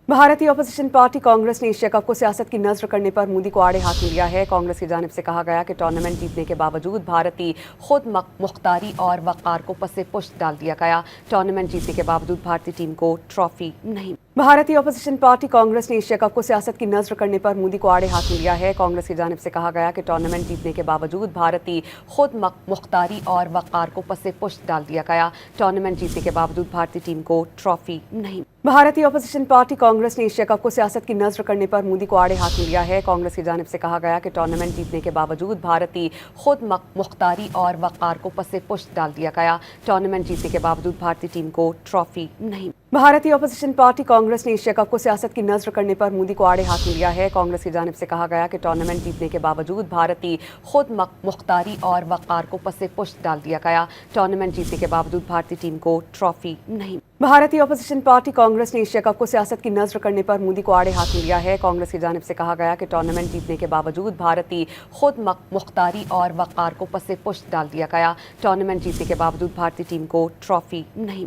भारतीय opposition party Congress ने Asia cup को सियासत की नजर करने पर मोदी को आड़े हाथ में लिया है। कांग्रेस की जानिब से कहा गया कि टूर्नामेंट जीतने के बावजूद भारतीय खुद मुख्तारी और वक़ार को पसे पुश्त डाल दिया गया। टूर्नामेंट जीतने के बावजूद भारतीय टीम को ट्रॉफी नहीं। भारतीय अपोजिशन पार्टी कांग्रेस ने एशिया कप को सियासत की नजर करने पर मोदी को आड़े हाथ में लिया है। कांग्रेस की जानिब से कहा गया कि टूर्नामेंट जीतने के बावजूद भारतीय खुद मुख्तारी और वक़ार को पसे पुश्त डाल दिया गया। टूर्नामेंट जीतने के बावजूद भारतीय टीम को ट्रॉफी नहीं। भारतीय अपोजिशन पार्टी कांग्रेस ने एशिया कप को सियासत की नजर करने पर मोदी को आड़े हाथ में लिया है। कांग्रेस की जानिब से कहा गया कि टूर्नामेंट जीतने के बावजूद भारतीय खुद मुख्तारी और वक़ार को पसे पुश्त डाल दिया गया। टूर्नामेंट जीतने के बावजूद भारतीय टीम को ट्रॉफी नहीं। भारतीय अपोजिशन पार्टी कांग्रेस ने एशिया कप को सियासत की नजर करने पर मोदी को आड़े हाथ में लिया है। कांग्रेस की जानिब से कहा गया कि टूर्नामेंट जीतने के बावजूद भारतीय खुद मुख्तारी और वक़ार को पसे पुश्त डाल दिया गया। टूर्नामेंट जीतने के बावजूद भारतीय टीम को ट्रॉफी नहीं। भारतीय अपोजिशन पार्टी कांग्रेस ने एशिया कप को सियासत की नजर करने पर मोदी को आड़े हाथ में लिया है। कांग्रेस की जानिब से कहा गया कि टूर्नामेंट जीतने के बावजूद भारतीय खुद मुख्तारी और वक़ार को पसे पुश्त डाल दिया गया। टूर्नामेंट जीतने के बावजूद भारतीय टीम को ट्रॉफी नहीं।